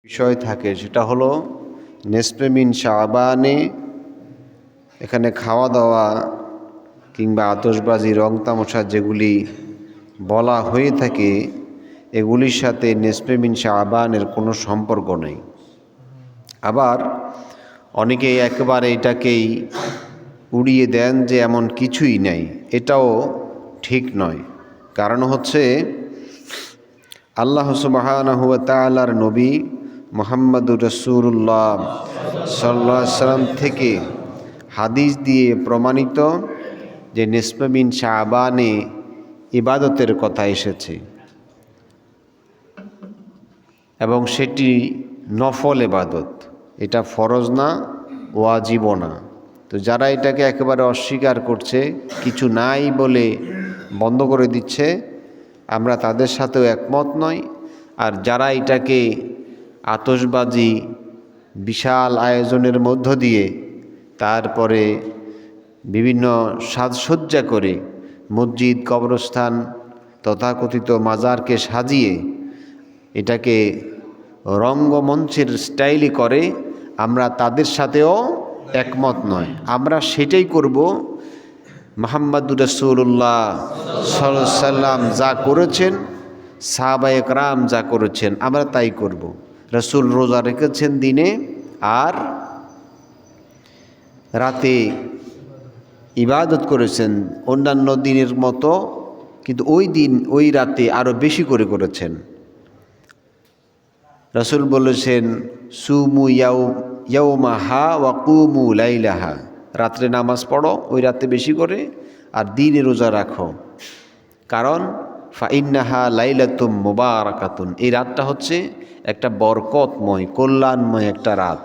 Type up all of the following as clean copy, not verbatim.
বিষয় থাকে, সেটা হলো নেসফে মিন শাবানে এখানে খাওয়া দাওয়া কিংবা আতশবাজি রং তামাশা যেগুলি বলা হয়ে থাকে এগুলির সাথে নেসফে মিন শাবানের কোনো সম্পর্ক নেই। আবার অনেকে একেবারে এটাকেই উড়িয়ে দেন যে এমন কিছুই নেই, এটাও ঠিক নয়। কারণ হচ্ছে আল্লাহ সুবহানাহু ওয়া তাআলার নবী মুহাম্মদুর রাসূলুল্লাহ সাল্লাল্লাহু আলাইহি সাল্লাম থেকে হাদিস দিয়ে প্রমাণিত যে নিসফে মিন শাবানে ইবাদতের কথা এসেছে এবং সেটি নফল ইবাদত, এটা ফরজ না, ওয়াজিবও না। তো যারা এটাকে একেবারে অস্বীকার করছে, কিছু নাই বলে বন্ধ করে দিচ্ছে, আমরা তাদের সাথেও একমত নই। আর যারা এটাকে আতশবাজি বিশাল আয়োজনের মধ্য দিয়ে তারপরে বিভিন্ন সাজসজ্জা করে মসজিদ, কবরস্থান, তথাকথিত মাজারকে সাজিয়ে এটাকে রঙ্গমঞ্চের স্টাইলে করে, আমরা তাদের সাথেও একমত নয়। আমরা সেটাই করব মুহাম্মদুর রাসূলুল্লাহ সাল্লাল্লাহু আলাইহি সাল্লাম যা করেছেন, সাহাবায়ে কেরাম যা করেছেন, আমরা তাই করব। রাসূল রোজা রেখেছেন দিনে আর রাতে ইবাদত করেছেন অন্যান্য দিনের মতো, কিন্তু ওই দিন ওই রাতে আরও বেশি করে করেছেন। রাসূল বলেছেন সুমু ইয়াউমাহা ওয়া কুমু লাইলাহা, রাত্রে নামাজ পড়ো ওই রাতে বেশি করে, আর দিনে রোজা রাখো। কারণ ফাইন্নাহা লাইলাতুম মুবারাকাতুন, এই রাতটা হচ্ছে একটা বরকতময় কল্যাণময় একটা রাত।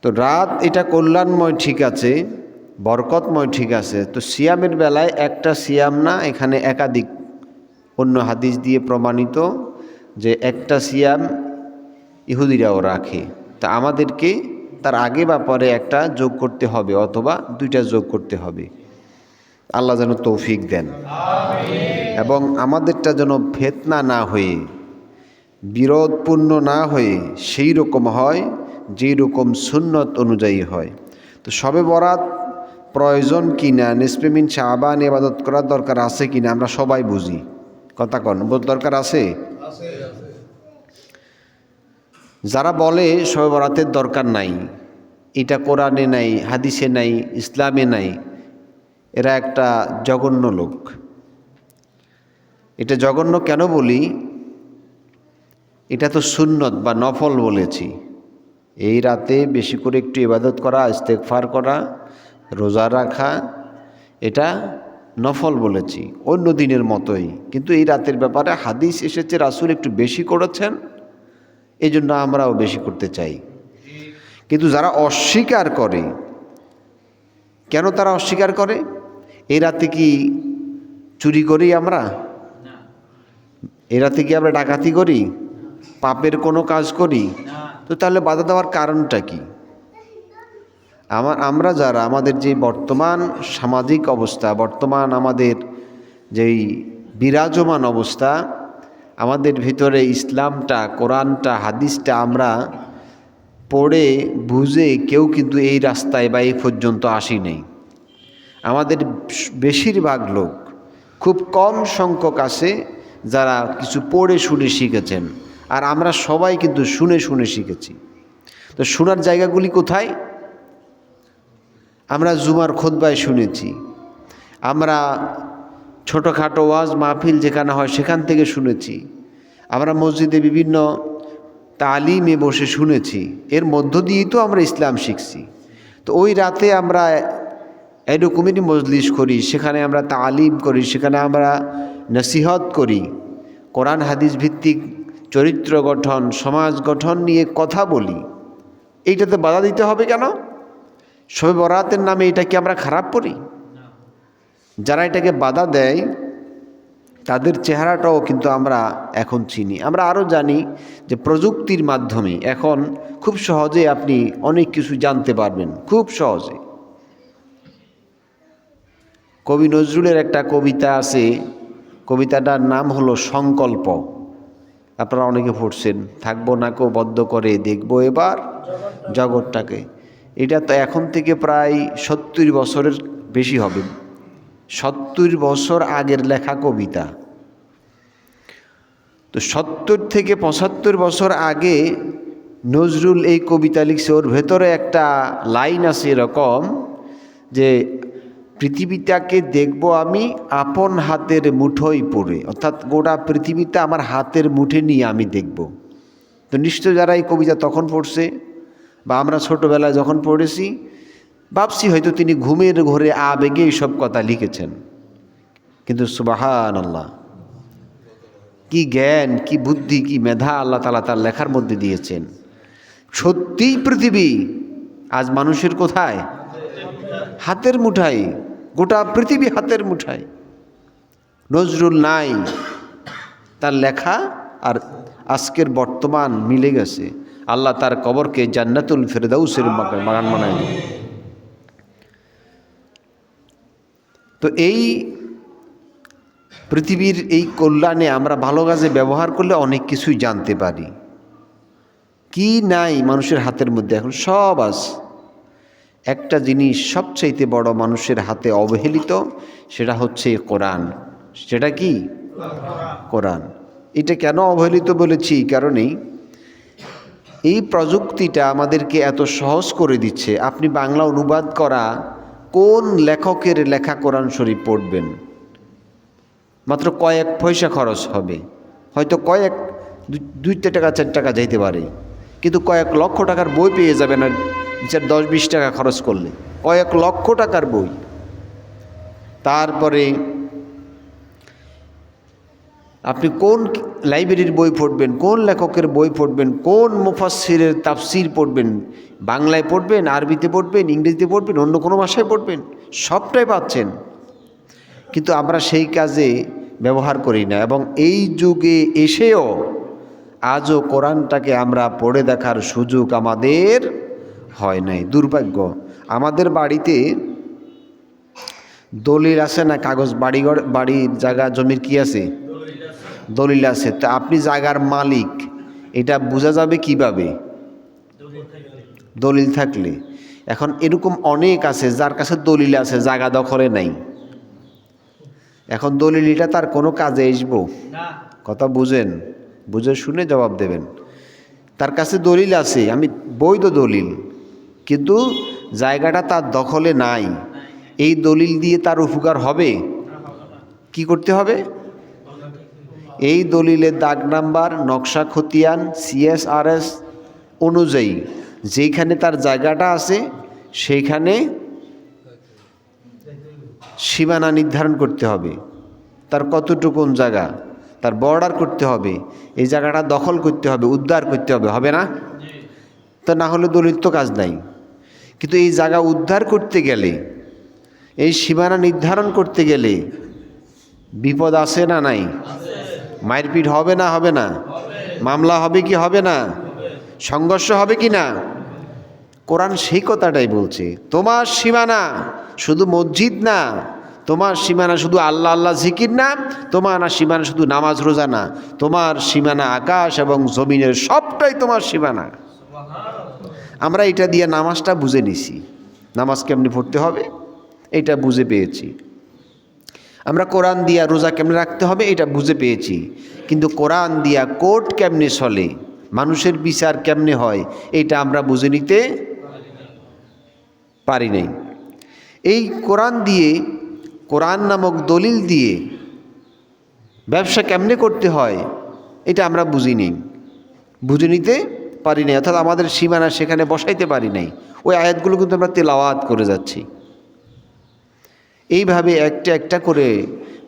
তো রাত এটা কল্যাণময় ঠিক আছে, বরকতময় ঠিক আছে। তো সিয়ামের বেলায় একটা সিয়াম না, এখানে একাধিক অন্য হাদিস দিয়ে প্রমাণিত যে একটা সিয়াম ইহুদিরাও রাখে। তা আমাদেরকে তার আগে বা পরে একটা যোগ করতে হবে অথবা দুইটা যোগ করতে হবে। আল্লাহ যেন তৌফিক দেন, এবং আমাদেরটা যেন ফিতনা না হয়ে, বিরোধপূর্ণ না হয়ে সেই রকম হয় যেই রকম সুন্নত অনুযায়ী হয়। তো শবে বরাত প্রয়োজন কিনা, নিসফে মিন শাবান ইবাদত করার দরকার আছে কিনা আমরা সবাই বুঝি। কথা কন, দরকার আছে? যারা বলে শবে বরাতের দরকার নাই, এটা কোরআনে নাই, হাদিসে নাই, ইসলামে নাই, এরা একটা জঘন্য লোক। এটা জঘন্য কেন বলি? এটা তো সুন্নত বা নফল বলেছি। এই রাতে বেশি করে একটু ইবাদত করা, ইস্তেগফার করা, রোজা রাখা, এটা নফল বলেছি অন্য দিনের মতোই। কিন্তু এই রাতের ব্যাপারে হাদিস এসেছে রাসূল একটু বেশি করেছেন, এই জন্য আমরাও বেশি করতে চাই। কিন্তু যারা অস্বীকার করে, কেন তারা অস্বীকার করে? এই রাতে কি চুরি করি আমরা? এই রাতে কি আমরা ডাকাতি করি, পাপের কোনো কাজ করি? তো তাহলে বাধা দেওয়ার কারণটা কি? আমরা যারা আমাদের যে বর্তমান সামাজিক অবস্থা, বর্তমান আমাদের যেই বিরাজমান অবস্থা, আমাদের ভিতরে ইসলামটা, কোরআনটা, হাদিসটা আমরা পড়ে বুঝে কেউ কিন্তু এই রাস্তায় বা এই পর্যন্ত আসি নেই। আমাদের বেশিরভাগ লোক, খুব কম সংখ্যক আছে যারা কিছু পড়ে শুনে শিখেছেন, আর আমরা সবাই কিন্তু শুনে শুনে শিখেছি। তো শোনার জায়গাগুলি কোথায়? আমরা জুমার খুতবায় শুনেছি, আমরা ছোটোখাটো ওয়াজ মাহফিল যেখানে হয় সেখান থেকে শুনেছি, আমরা মসজিদে বিভিন্ন তালিমে বসে শুনেছি, এর মধ্য দিয়েই তো আমরা ইসলাম শিখছি। তো ওই রাতে আমরা এরকমই মজলিস করি, সেখানে আমরা তালিম করি, সেখানে আমরা নসিহত করি, কোরআন হাদিস ভিত্তিক চরিত্র গঠন, সমাজ গঠন নিয়ে কথা বলি। এইটাতে বাধা দিতে হবে কেন? শবে বরাতের নামে এটা কি আমরা খারাপ করি? যারা এটাকে বাধা দেয় তাদের চেহারাটাও কিন্তু আমরা এখন চিনি। আমরা আরও জানি যে প্রযুক্তির মাধ্যমে এখন খুব সহজে আপনি অনেক কিছু জানতে পারবেন, খুব সহজে। কবি নজরুলের একটা কবিতা আছে, কবিতাটার নাম হলো সংকল্প। আপনারা অনেকে পড়ছেন, থাকবো না কেউ বদ্ধ করে দেখবো এবার জগৎটাকে। এটা তো এখন থেকে প্রায় 70 বছরের বেশি হবে, 70 বছর আগের লেখা কবিতা। তো 70 থেকে 75 বছর আগে নজরুল এই কবিতা লিখছে। ওর ভেতরে একটা লাইন আছে এরকম যে পৃথিবীটাকে দেখব আমি আপন হাতের মুঠোয় পড়ে, অর্থাৎ গোটা পৃথিবীটা আমার হাতের মুঠে নিয়ে আমি দেখব। তো নিশ্চয় যারা এই কবিতা তখন পড়ছে বা আমরা ছোটোবেলায় যখন পড়েছি, ভাবছি হয়তো তিনি ঘুমের ঘোরে আবেগে এইসব কথা লিখেছেন। কিন্তু সুবহানাল্লাহ, কি জ্ঞান, কি বুদ্ধি, কি মেধা আল্লাহ তাআলা তার লেখার মধ্যে দিয়েছেন। সত্যিই পৃথিবী আজ মানুষের কোথায়? হাতের মুঠায়, গোটা পৃথিবী হাতের মুঠায়। নজরুল নাই, তার লেখা আর আজকের বর্তমান মিলে গেছে। আল্লাহ তার কবরকে জান্নাতুল ফেরদাউসের বাগান বানায় দিল। তো এই পৃথিবীর এই কল্যাণে আমরা ভালো কাজে ব্যবহার করলে অনেক কিছুই জানতে পারি। কি নাই মানুষের হাতের মধ্যে? এখন সব আছে। একটা জিনিস সবচাইতে বড় মানুষের হাতে অবহেলিত, সেটা হচ্ছে কোরআন। সেটা কি? কোরআন। এটা কেন অবহেলিত বলেছি? কারণেই এই প্রযুক্তিটা আমাদেরকে এত সহজ করে দিচ্ছে। আপনি বাংলা অনুবাদ করা কোন লেখকের লেখা কোরআন শরীফ পড়বেন, মাত্র কয়েক পয়সা খরচ হবে, হয়তো কয়েক 2 টাকা 4 টাকা যাইতে পারে, কিন্তু কয়েক লক্ষ টাকার বই পেয়ে যাবেন না 10-20 টাকা খরচ করলে। কয়েক লক্ষ টাকার বই। তারপরে আপনি কোন লাইব্রেরির বই পড়বেন, কোন লেখকের বই পড়বেন, কোন মুফাসসিরের তাফসির পড়বেন, বাংলায় পড়বেন, আরবিতে পড়বেন, ইংরেজিতে পড়বেন, অন্য কোনো ভাষায় পড়বেন, সবটাই পাচ্ছেন। কিন্তু আমরা সেই কাজে ব্যবহার করি না। এবং এই যুগে এসেও আজও কোরআনটাকে আমরা পড়ে দেখার সুযোগ আমাদের হয় নাই। দুর্ভাগ্য। আমাদের বাড়িতে দলিল আছে না, কাগজ, বাড়ির জায়গা জমির কি আছে? দলিল আছে। তো আপনি জায়গার মালিক, এটা বোঝা যাবে কিভাবে? দলিল থাকলে। এখন এরকম অনেক আছে যার কাছে দলিল আছে, জায়গা দখলে নাই। এখন দলিলটা তার কোনো কাজে আসবো? কথা বুঝেন, বুঝে শুনে জবাব দেবেন। তার কাছে দলিল আছে, আমি বৈধ দলিল, কিন্তু জায়গাটা তার দখলে নাই। এই দলিল দিয়ে তার উপকার হবে? কি করতে হবে? এই দলিলের দাগ নাম্বার, নকশা খতিয়ান, CSRS অনুযায়ী যেইখানে তার জায়গাটা আছে সেইখানে সীমানা নির্ধারণ করতে হবে। তার কতটুকুন জায়গা, তার বর্ডার করতে হবে, এই জায়গাটা দখল করতে হবে, উদ্ধার করতে হবে, হবে না? তা না হলে দলিল তো কাজ নাই। কিন্তু এই জায়গা উদ্ধার করতে গেলে, এই সীমানা নির্ধারণ করতে গেলে বিপদ আছে না নাই? মারপিট হবে না হবে না? মামলা হবে কি হবে না? সংঘর্ষ হবে কি না? কোরআন সেই কথাটাই বলছে। তোমার সীমানা শুধু মসজিদ না, তোমার সীমানা শুধু আল্লাহ আল্লাহ জিকির না, তোমার সীমানা শুধু নামাজ রোজা না, তোমার সীমানা আকাশ এবং জমিনের সবটাই তোমার সীমানা। আমরা এটা দিয়ে নামাজটা বুঝে নিছি, নামাজ কেমনি পড়তে হবে এটা বুঝে পেয়েছি। আমরা কোরআন দিয়া রোজা কেমনে রাখতে হবে এটা বুঝে পেয়েছি। কিন্তু কোরআন দিয়া কোর্ট কেমনে চলে, মানুষের বিচার কেমনে হয়, এটা আমরা বুঝে নিতে পারি নাই। এই কোরআন দিয়ে, কোরআন নামক দলিল দিয়ে ব্যবসা কেমনে করতে হয় এটা আমরা বুঝিনি, বুঝে নিতে পারি নাই। অর্থাৎ আমাদের সীমানা সেখানে বসাইতে পারি নাই। ওই আয়াতগুলো কিন্তু আমরা তেলাওয়াত করে যাচ্ছি। এইভাবে একটা একটা করে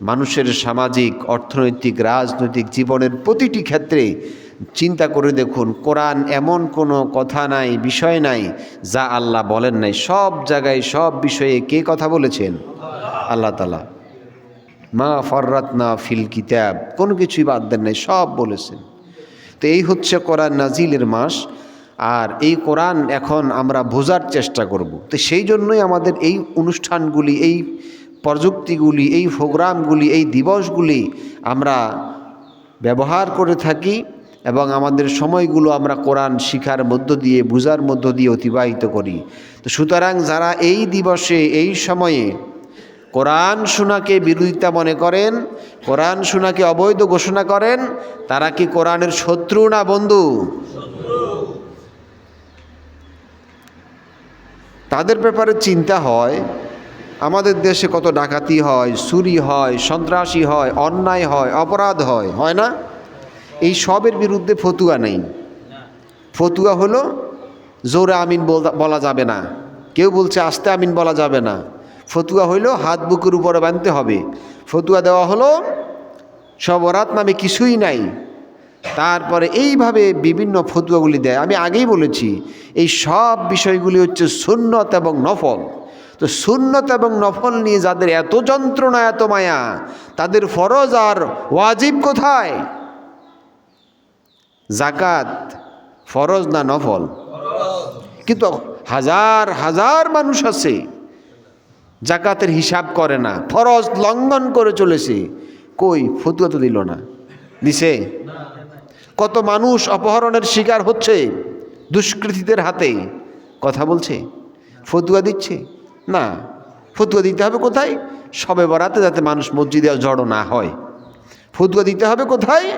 মানুষের সামাজিক, অর্থনৈতিক, রাজনৈতিক জীবনের প্রতিটি ক্ষেত্রে চিন্তা করে দেখুন, কোরআন এমন কোনো কথা নাই, বিষয় নাই যা আল্লাহ বলেন নাই। সব জায়গায় সব বিষয়ে কে কথা বলেছেন? আল্লাহ তাআলা। মা ফররাতনা ফিল কিতাব, কোনো কিছুই বাদ দেন নাই, সব বলেছেন। তো এই হচ্ছে কোরআন নাজিলের মাস। আর এই কোরআন এখন আমরা বোঝার চেষ্টা করব। তো সেই জন্যই আমাদের এই অনুষ্ঠানগুলি, এই প্রযুক্তিগুলি, এই প্রোগ্রামগুলি, এই দিবসগুলি আমরা ব্যবহার করে থাকি এবং আমাদের সময়গুলো আমরা কোরআন শিখার মধ্য দিয়ে বুঝার মধ্য দিয়ে অতিবাহিত করি। তো সুতরাং যারা এই দিবসে এই সময়ে কোরআন শোনাকে বিরোধিতা মনে করেন, কোরআন শোনাকে অবৈধ ঘোষণা করেন, তারা কি কোরআনের শত্রু না বন্ধু? তাদের ব্যাপারে চিন্তা হয়, আমাদের দেশে কত ডাকাতি হয়, চুরি হয়, সন্ত্রাসী হয়, অন্যায় হয়, অপরাধ হয়, হয় না? এই সবের বিরুদ্ধে ফতুয়া নেই। ফতুয়া হলো জোরে আমিন বলা যাবে না, কেউ বলছে আস্তে আমিন বলা যাবে না। ফতুয়া হইল হাত বুকের উপরে বাঁধতে হবে। ফতুয়া দেওয়া হলো সব বরাত নামে কিছুই নাই। তারপরে এইভাবে বিভিন্ন ফতুয়াগুলি দেয়। আমি আগেই বলেছি এই সব বিষয়গুলি হচ্ছে সুন্নত এবং নফল। তো সুন্নত এবং নফল নিয়ে যাদের এত যন্ত্রণা, এত মায়া, তাদের ফরজ আর ওয়াজিব কোথায়? জাকাত ফরজ না নফল? কিন্তু হাজার হাজার মানুষ আছে জাকাতের হিসাব করে না, ফরজ লঙ্ঘন করে চলেছে। কই ফতুয়া তো দিল না, দিছে? কত মানুষ অপহরণের শিকার হচ্ছে দুষ্কৃতীদের হাতে, কথা বলছে? ফতুয়া দিচ্ছে না। ফতুয়া দিতে হবে কোথায়? শবে বরাতে যাতে মানুষ মসজিদে জড়ো না হয়। ফতুয়া দিতে হবে কোথায়?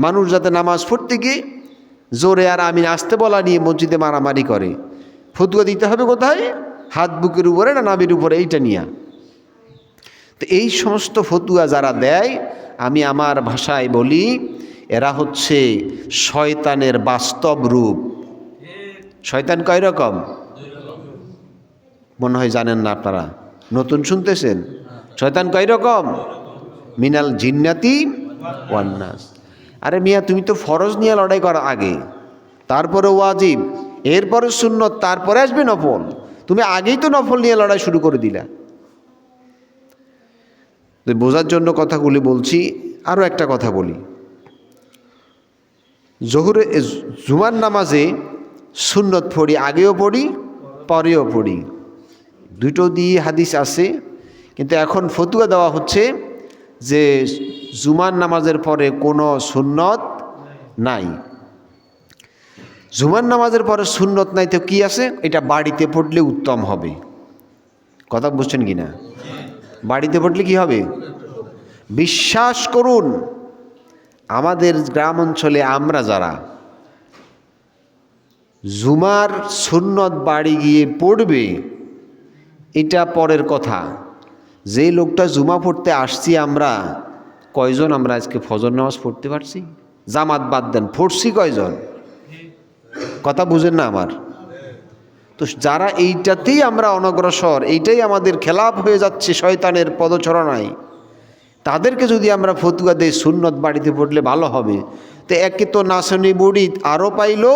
মানুষ যাতে নামাজ পড়তে গিয়ে জোরে আর আমিন আসতে বলা নিয়ে মসজিদে মারামারি করে। ফতুয়া দিতে হবে কোথায়? হাত বুকের উপরে না নাভির উপরে, এইটা নিয়ে। তো এই সমস্ত ফতুয়া যারা দেয়, আমি আমার ভাষায় বলি এরা হচ্ছে শয়তানের বাস্তব রূপ। শয়তান কয় রকম? মনে হয় জানেন না আপনারা, নতুন শুনতেছেন। শয়তান কয় রকম? মিনাল জিন্নাতি ওয়ান নাস। আরে মিয়া, তুমি তো ফরজ নিয়ে লড়াই করা আগে, তারপরে ওয়াজিব, এরপরে সুন্নত, তারপরে আসবে নফল। তুমি আগেই তো নফল নিয়ে লড়াই শুরু করে দিলা। বোঝার জন্য কথাগুলি বলছি। আরও একটা কথা বলি, জুমার নামাজে সুন্নত পড়ি, আগেও পড়ি পরেও পড়ি, দুটো দিয়ে হাদিস আছে। কিন্তু এখন ফতুয়া দেওয়া হচ্ছে যে জুমার নামাজের পরে কোনো সুন্নত নাই। জুমার নামাজের পরে সুন্নত নাই তো কি আছে? এটা বাড়িতে পড়লে উত্তম হবে। কথা বুঝছেন কি না? বাড়িতে পড়লে কি হবে? বিশ্বাস করুন, আমাদের গ্রাম অঞ্চলে আমরা যারা জুমার সুন্নত বাড়ি গিয়ে পড়বে, এটা পরের কথা। যে লোকটা জুমা পড়তে আসছি আমরা, কয়জন আমরা আজকে ফজর নামাজ পড়তে পারছি? জামাত বাদ দেন, পড়ছি কয়জন? কথা বুঝেন না আমার? তো যারা এইটাতেই আমরা অনগ্রসর, এইটাই আমাদের খেলাপ হয়ে যাচ্ছে শয়তানের পদচারণায়, তাদেরকে যদি আমরা ফতুয়া দেই সুন্নত বাড়িতে পড়লে ভালো হবে, তো একে তো নাচনি বুড়ি আরও পাইলো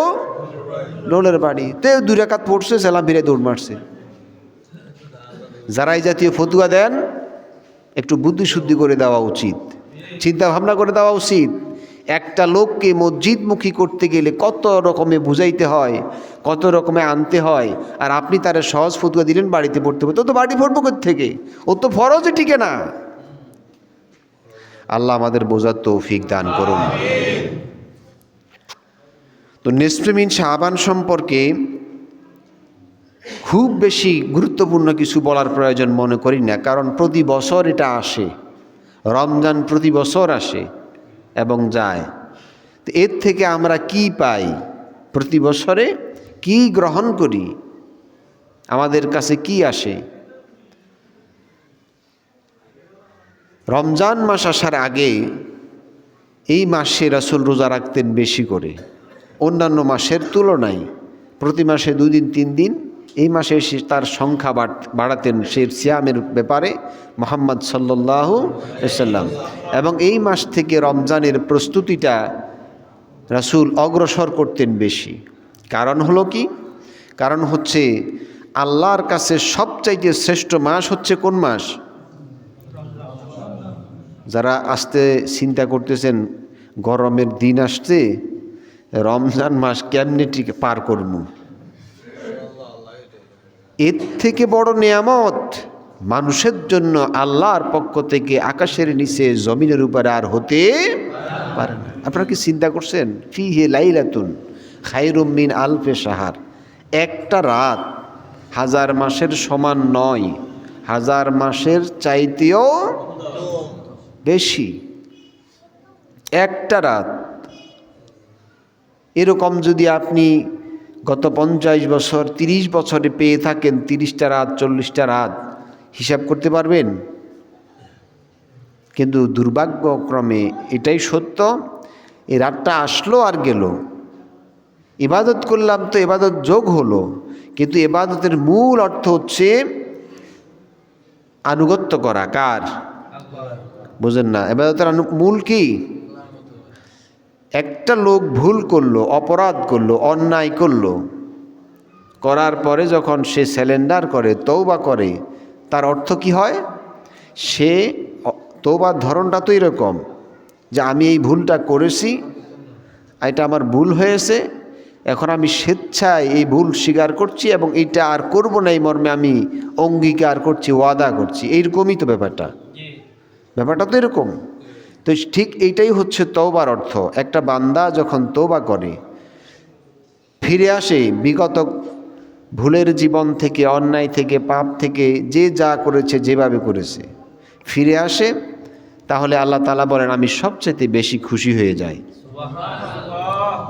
ডোলের বাড়ি, তো 2 রাকাত পড়ছে, সেলাম ফিরে দৌড় মারছে। যারা এই জাতীয় ফতুয়া দেন, একটু বুদ্ধিশুদ্ধি করে দেওয়া উচিত, চিন্তা ভাবনা করে দেওয়া উচিত। একটা লোককে মসজিদমুখী করতে গেলে কত রকমে বুঝাইতে হয়, কত রকমে আনতে হয়, আর আপনি তারা সহজ ফতুয়া দিলেন বাড়িতে পড়তে পড়তে। ও তো বাড়ি পড়বো থেকে, ও তো ফরজে টিকে না। আল্লাহ আমাদের বোঝার তৌফিক দান করুন। তো নিসফে মিন শাবান সম্পর্কে খুব বেশি গুরুত্বপূর্ণ কিছু বলার প্রয়োজন মনে করি না, কারণ প্রতি বছর এটা আসে। রমজান প্রতি বছর আসে এবং যায়। তো এর থেকে আমরা কি পাই? প্রতি বছরে কি গ্রহণ করি? আমাদের কাছে কি আসে? রমজান মাস আসার আগে এই মাসে রাসূল রোজা রাখতেন বেশি করে, অন্যান্য মাসের তুলনায়। প্রতি মাসে 2 দিন 3 দিন, এই মাসে তার সংখ্যা বাড়াতেন সে সিয়ামের ব্যাপারে মুহাম্মদ সাল্লাল্লাহু আলাইহি সাল্লাম। এবং এই মাস থেকে রমজানের প্রস্তুতিটা রাসূল অগ্রসর করতেন বেশি। কারণ হলো কি? কারণ হচ্ছে আল্লাহর কাছে সবচাইতে শ্রেষ্ঠ মাস হচ্ছে কোন মাস? যারা আসতে চিন্তা করতেছেন গরমের দিন আসছে, রমজান মাস কেমনে টিকে পার করব, এর থেকে বড় নেয়ামত মানুষের জন্য আল্লাহর পক্ষ থেকে আকাশের নিচে জমিনের উপরে আর হতে পারে না। আপনারা কি চিন্তা করছেন? ফিহি লাইলাতুন খায়রুম মিন আলফি শাহর, একটা রাত 1000 মাসের সমান নয়, 1000 মাসের চাইতেও বেশি একটা রাত। এরকম যদি আপনি গত 50 বছর 30 বছরে পেয়ে থাকেন 30টা রাত 40টা রাত, হিসাব করতে পারবেন? কিন্তু দুর্ভাগ্যক্রমে এটাই সত্য, এই রাতটা আসলো আর গেল। ইবাদত করলাম তো ইবাদত যোগ হলো, কিন্তু ইবাদতের মূল অর্থ হচ্ছে আনুগত্য করা। কার? বুঝেন না? ইবাদতের মূল কি? একটা লোক ভুল করলো, অপরাধ করলো, অন্যায় করলো, করার পরে যখন সে স্যালেন্ডার করে, তওবা করে, তার অর্থ কি হয়? সে তওবার ধরনটা তো এরকম যে আমি এই ভুলটা করেছি, এটা আমার ভুল হয়েছে, এখন আমি স্বেচ্ছায় এই ভুল স্বীকার করছি এবং এইটা আর করব না, এই মর্মে আমি অঙ্গীকার করছি, ওয়াদা করছি। এইরকমই তো ব্যাপারটা তো এরকম। তো ঠিক এইটাই হচ্ছে তওবার অর্থ। একটা বান্দা যখন তওবা করে, ফিরে আসে বিগত ভুলের জীবন থেকে, অন্যায় থেকে, পাপ থেকে, যে যা করেছে যেভাবে করেছে, ফিরে আসে, তাহলে আল্লাহ তাআলা বলেন আমি সবচেয়ে বেশি খুশি হয়ে যাই।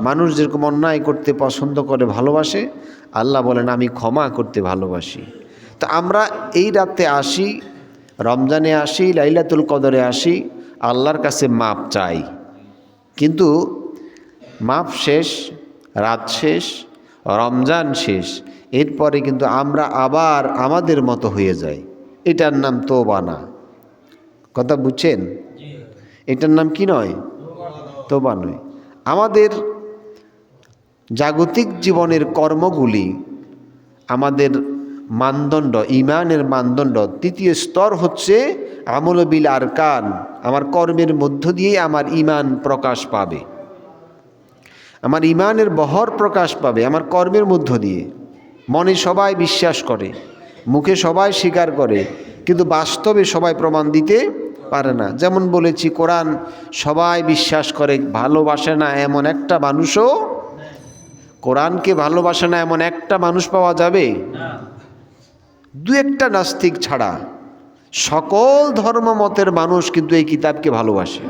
মানুষ যেরকম অন্যায় করতে পছন্দ করে, ভালোবাসে, আল্লাহ বলেন আমি ক্ষমা করতে ভালোবাসি। তো আমরা এই রাতে আসি, রমজানে আসি, লাইলাতুল কদরে আসি, আল্লাহর কাছে মাপ চাই, কিন্তু মাপ শেষ, রাত শেষ, রমজান শেষ, এরপরে কিন্তু আমরা আবার আমাদের মতো হয়ে যাই। এটার নাম তওবা না। কথা বুঝছেন? এটার নাম কি নয়? তওবা নয়। আমাদের জাগতিক জীবনের কর্মগুলি আমাদের মানদণ্ড, ইমানের মানদণ্ড, তৃতীয় স্তর হচ্ছে আমল বিল আরকান। আমার কর্মের মধ্য দিয়ে আমার ইমান প্রকাশ পাবে, আমার ইমানের বহর প্রকাশ পাবে আমার কর্মের মধ্য দিয়ে। মনে সবাই বিশ্বাস করে, মুখে সবাই স্বীকার করে, কিন্তু বাস্তবে সবাই প্রমাণ দিতে পারে না। যেমন বলেছি, কোরআন সবাই বিশ্বাস করে, ভালোবাসে না এমন একটা মানুষও, কোরআনকে ভালোবাসে না এমন একটা মানুষ পাওয়া যাবে? দু একটা নাস্তিক ছাড়া সকল ধর্মমতের মানুষ কিন্তু এই কিতাবকে ভালোবাসে।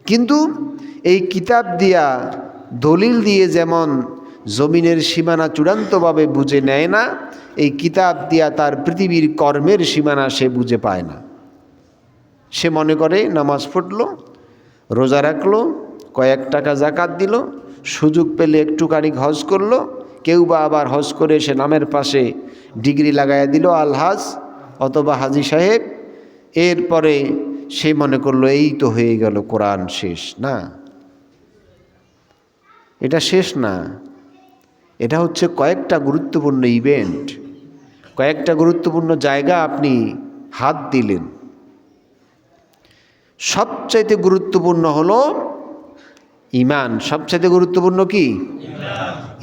কিন্তু এই কিতাব দিয়া, দলিল দিয়ে যেমন জমিনের সীমানা চূড়ান্তভাবে বুঝে নেয় না, এই কিতাব দিয়া তার পৃথিবীর কর্মের সীমানা সে বুঝে পায় না। সে মনে করে নামাজ পড়লো, রোজা রাখলো, কয়েক টাকা জাকাত দিল, সুযোগ পেলে একটুখানি হজ করলো, কেউ বা আবার হজ করে সে নামের পাশে ডিগ্রি লাগাইয়া দিল আলহাজ অথবা হাজি সাহেব। এরপরে সে মনে করলো এই তো হয়ে গেল, কোরআন শেষ। না, এটা শেষ না। এটা হচ্ছে কয়েকটা গুরুত্বপূর্ণ ইভেন্ট, কয়েকটা গুরুত্বপূর্ণ জায়গা আপনি হাত দিলেন। সবচাইতে গুরুত্বপূর্ণ হলো ইমান। সবচাইতে গুরুত্বপূর্ণ কি?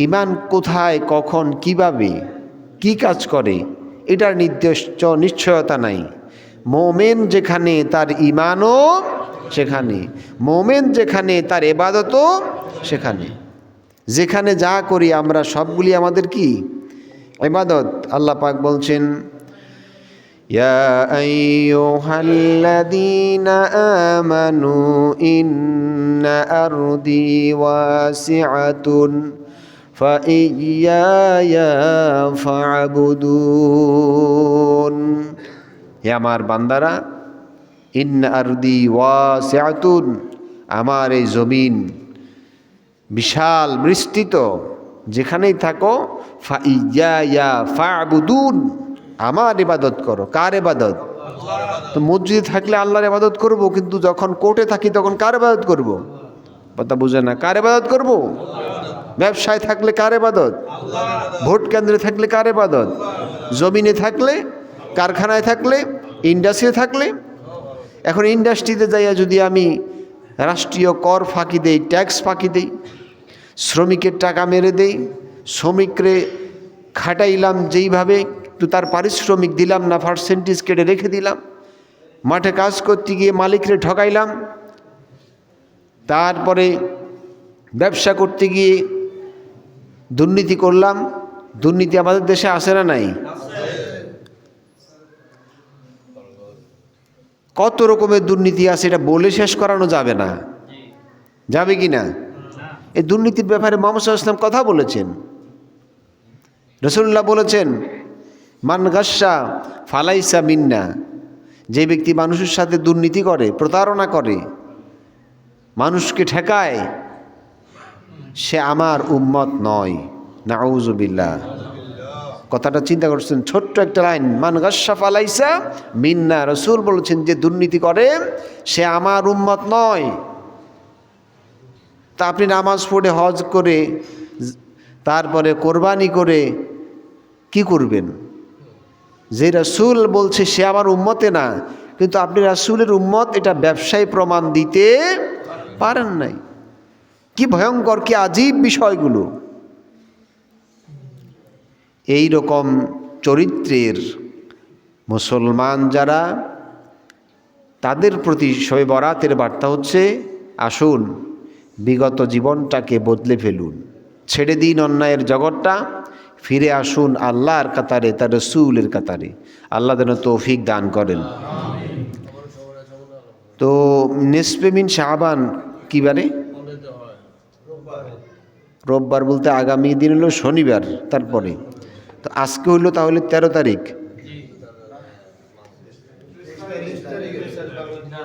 ইমান কোথায়, কখন, কিভাবে, কি কাজ করে, এটার নির্দিষ্ট নিশ্চয়তা নাই। মোমেন যেখানে তার ইমানও সেখানে, মোমেন যেখানে তার ইবাদতও সেখানে। যেখানে যা করি আমরা সবগুলি আমাদের কি? ইবাদত। আল্লাহ পাক বলছেন, ইয়া আইয়ুহাল্লাযীনা আমানু ইন্না আরদি ওয়াসিআতুন ফাইয়ায়া ফা'বুদুন। হে আমার বান্দারা, ইন্না আরদি ওয়াসিআতুন, আমার এই জমিন বিশাল বিস্তৃত, যেখানেই থাকো, ফাইয়ায়া ফা'বুদুন, আমার ইবাদত করো। কার ইবাদত? তো মসজিদে থাকলে আল্লাহর ইবাদত করব, কিন্তু যখন কোর্টে থাকি তখন কার ইবাদত করব? কথা বুঝে না। কার ইবাদত করব? ব্যবসায় থাকলে কার ইবাদত? ভোট কেন্দ্রে থাকলে কার ইবাদত? জমিনে থাকলে, কারখানায় থাকলে, ইন্ডাস্ট্রিতে থাকলে। এখন ইন্ডাস্ট্রিতে যাইয়া যদি আমি রাষ্ট্রীয় কর ফাঁকি দেই, ট্যাক্স ফাঁকি দেই, শ্রমিকের টাকা মেরে দেই, শ্রমিকরে খাটাইলাম যেইভাবে, তো তার পারিশ্রমিক দিলাম না, পার্সেন্টেজ কেটে রেখে দিলাম, মাঠে কাজ করতে গিয়ে মালিকরে ঠকাইলাম, তারপরে ব্যবসা করতে গিয়ে দুর্নীতি করলাম। দুর্নীতি আমাদের দেশে আসে না নাই? কত রকমের দুর্নীতি আছে, এটা বলে শেষ করানো যাবে না, যাবে কি না? এই দুর্নীতির ব্যাপারে মুহাম্মদ সাল্লাল্লাহু আলাইহি ওয়াসাল্লাম কথা বলেছেন। রাসূলুল্লাহ বলেছেন, মান গাসসা ফালাইসা মিন্না, যে ব্যক্তি মানুষের সাথে দুর্নীতি করে, প্রতারণা করে, মানুষকে ঠেকায়, সে আমার উম্মত নয়। নাউযুবিল্লাহ। কথাটা চিন্তা করছেন, ছোট্ট একটা লাইন, মান গাসসা ফালাইসা মিন্না। রাসূল বলেছেন যে দুর্নীতি করে সে আমার উম্মত নয়। তা আপনি নামাজ পড়ে, হজ করে, তারপরে কোরবানি করে কি করবেন? যে রাসূল বলছে সে আমার উম্মতে না, কিন্তু আপনি রাসূলের উম্মত, এটা ব্যবসায় প্রমাণ দিতে পারেন নাই। কি ভয়ঙ্কর, কি আজীব বিষয়গুলো! এই রকম চরিত্রের মুসলমান যারা, তাদের প্রতি শবে বরাতের বার্তা হচ্ছে, আসুন বিগত জীবনটাকে বদলে ফেলুন, ছেড়ে দিন অন্যায়ের জগৎটা, ফিরে আসুন আল্লাহর কাতারে, তার রাসূলের কাতারে। আল্লাহ যেন তৌফিক দান করেন। তো নিসফে মিন শাবান কি বারে? রোববার বলতে আগামী দিন হলো শনিবার, তারপরে তো আজকে হইল তাহলে 13 তারিখ।